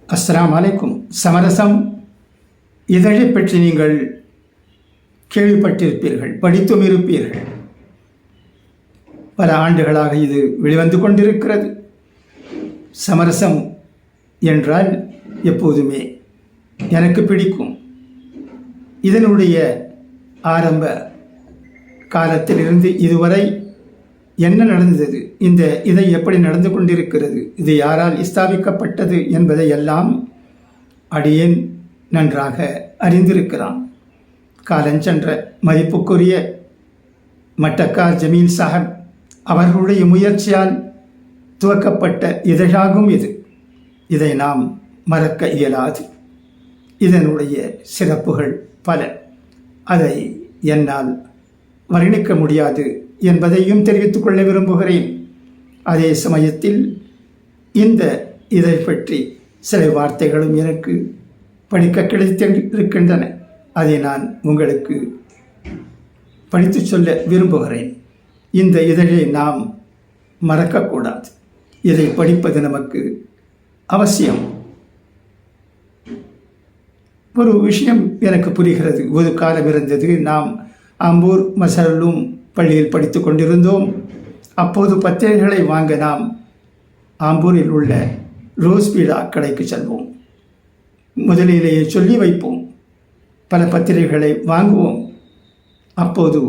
அஸ்ஸலாமு அலைக்கும். சமரசம் இதழை பற்றி நீங்கள் கேள்விப்பட்டிருப்பீர்கள், படித்தும் இருப்பீர்கள். பல ஆண்டுகளாக இது வெளிவந்து கொண்டிருக்கிறது. சமரசம் என்றால் எப்போதுமே எனக்கு பிடிக்கும். இதனுடைய ஆரம்ப காலத்திலிருந்து இதுவரை என்ன நடந்தது, இதை எப்படி நடந்து கொண்டிருக்கிறது, இது யாரால் ஸ்தாபிக்கப்பட்டது என்பதை எல்லாம் அடியேன் நன்றாக அறிந்திருக்கிறான். காலஞ்சென்ற மதிப்புக்குரிய மட்டக்கார் ஜமீல் சாஹப் அவர்களுடைய முயற்சியால் துவக்கப்பட்ட இதழாகும் இது. இதை நாம் மறக்க இயலாது. இதனுடைய சிறப்புகள் பல, அதை என்னால் வர்ணிக்க முடியாது என்பதையும் தெரிவித்துக் கொள்ள விரும்புகிறேன். அதே சமயத்தில் இந்த இதை பற்றி சில வார்த்தைகளும் எனக்கு படிக்க கிடைத்திருக்கின்றன. அதை நான் உங்களுக்கு படித்து சொல்ல விரும்புகிறேன். இந்த இதழை நாம் மறக்கக்கூடாது. இதை படிப்பது நமக்கு அவசியம். ஒரு விஷயம் எனக்கு புரிகிறது. ஒரு காலம் இருந்தது, நாம் ஆம்பூர் மசரலும் பள்ளியில் படித்து கொண்டிருந்தோம். அப்போது பத்திரிகைகளை வாங்க நாம் ஆம்பூரில் உள்ள ரோஸ்பீடா கடைக்கு செல்வோம். முதலிலேயே சொல்லி வைப்போம், பல பத்திரிகைகளை வாங்குவோம். அப்போது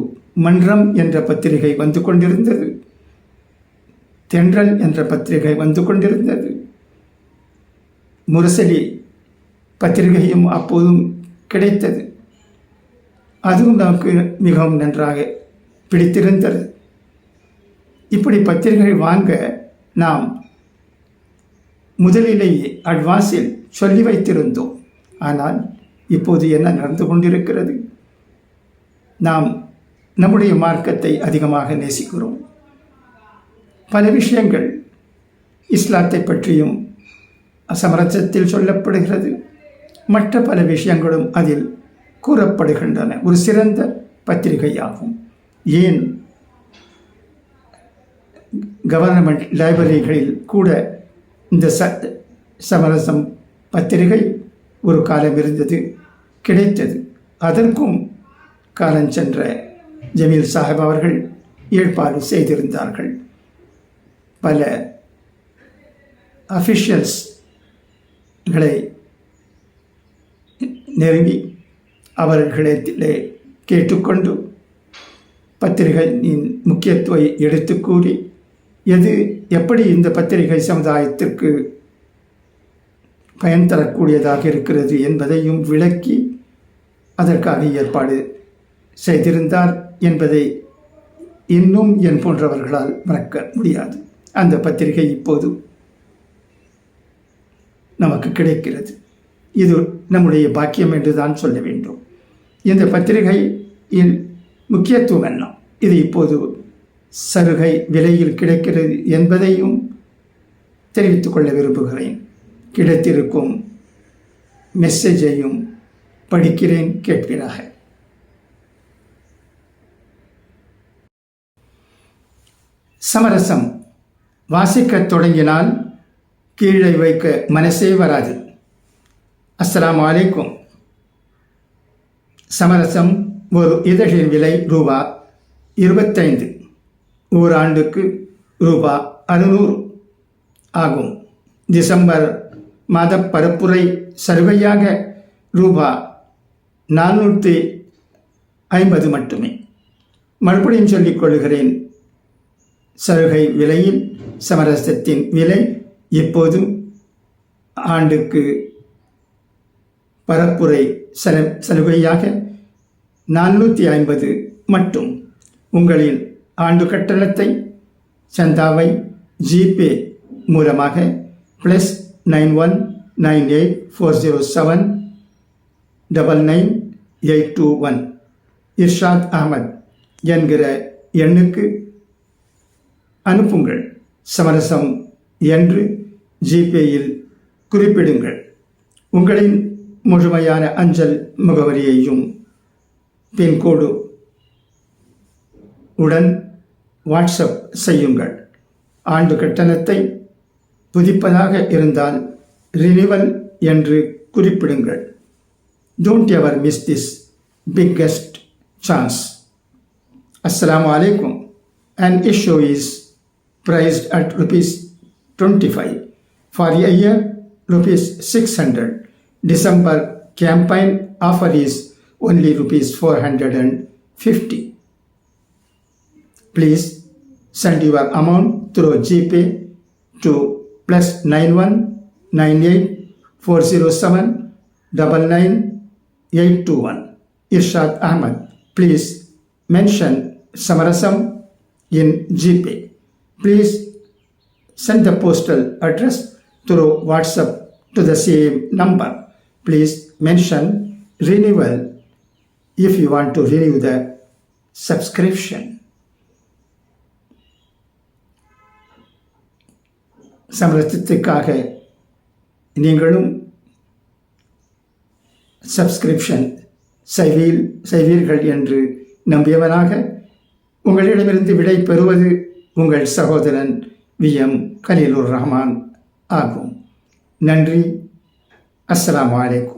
மன்றம் என்ற பத்திரிகை வந்து கொண்டிருந்தது, தென்றல் என்ற பத்திரிகை வந்து கொண்டிருந்தது, முரசலி பத்திரிகையும் அப்போதும் கிடைத்தது. அதுவும் நமக்கு மிகவும் நன்றாக பிடித்திருந்தது. இப்படி பத்திரிகை வாங்க நாம் முதலிலேயே அட்வான்ஸில் சொல்லி வைத்திருந்தோம். ஆனால் இப்போது என்ன நடந்து கொண்டிருக்கிறது? நாம் நம்முடைய மார்க்கத்தை அதிகமாக நேசிக்கிறோம். பல விஷயங்கள் இஸ்லாத்தை பற்றியும் சமரசத்தில் சொல்லப்படுகிறது. மற்ற பல விஷயங்களும் அதில் கூறப்படுகின்றன. ஒரு சிறந்த பத்திரிகையாகும். ஏன் கவர்மெண்ட் லைப்ரரிகளில் கூட இந்த சமரசம் பத்திரிகை ஒரு காலம் இருந்தது, கிடைத்தது. அதற்கும் காலஞ்சென்ற ஜமீல் சாஹிப் அவர்கள் ஏற்பாடு செய்திருந்தார்கள். பல அஃபிஷியல்ஸ்களை நெருங்கி அவர்களிடத்திலே கேட்டுக்கொண்டு பத்திரிகையின் முக்கியத்துவத்தை எடுத்து கூறி, எப்படி இந்த பத்திரிகை சமுதாயத்திற்கு பயன் தரக்கூடியதாக இருக்கிறது என்பதையும் விளக்கி அதற்காக ஏற்பாடு செய்திருந்தார் என்பதை இன்னும் என் போன்றவர்களால் மறக்க முடியாது. அந்த பத்திரிகை இப்போது நமக்கு கிடைக்கிறது. இது நம்முடைய பாக்கியம் என்று தான் சொல்ல வேண்டும். இந்த பத்திரிகையின் முக்கியத்துவம் என்ன, இது இப்போது சலுகை விலையில் கிடைக்கிறது என்பதையும் தெரிவித்துக் கொள்ள விரும்புகிறேன். கிடைத்திருக்கும் மெசேஜையும் படிக்கிறேன், கேட்கிறாக. சமரசம் வாசிக்க தொடங்கினால் கீழே வைக்க மனசே வராது. அஸ்ஸலாமு அலைக்கும். சமரசம் ஒரு இதழின் விலை ரூபாய் 25, ஓராண்டுக்கு ரூபாய் 600 ஆகும். டிசம்பர் மாத பரப்புரை சலுகையாக ரூபாய் 450 மட்டுமே. மறுபடியும் சொல்லிக் கொள்கிறேன், சலுகை விலையில் சமரசத்தின் விலை இப்போது ஆண்டுக்கு பரப்புரை சலுகையாக 450 மட்டும். உங்களின் ஆண்டு கட்டணத்தை சந்தாவை ஜிபே மூலமாக +919840799821 இர்ஷாத் அஹமத் என்கிற எண்ணுக்கு அனுப்புங்கள். சமரசம் என்று ஜிபேயில் குறிப்பிடுங்கள். உங்களின் முழுமையான அஞ்சல் முகவரியையும் பின்கோடு உடன் வாட்ஸ்அப் செய்யுங்கள். ஆண்டு கட்டணத்தை புதுப்பிப்பதாக இருந்தால் ரினிவல் என்று குறிப்பிடுங்கள். Don't ever miss this biggest chance. Assalamu alaikum. An issue is priced at rupees 25. For a year, rupees 600. December campaign offer is only rupees 450. Please send your amount through GPay to +9198 407 99821. Irshad Ahmad. Please mention Samarasam in GPay. Please send the postal address through WhatsApp to the same number. Please mention renewal if you want to renew the subscription. சமரசத்துக்காக நீங்களும் subscription செய்வீர்கள் என்று நம்பியவனாக உங்களிடமிருந்து விடை பெறுவது உங்கள் சகோதரன் VM Khaleelur Rahman ஆகும். நன்றி. அஸ்ஸலாமு அலைக்கும்.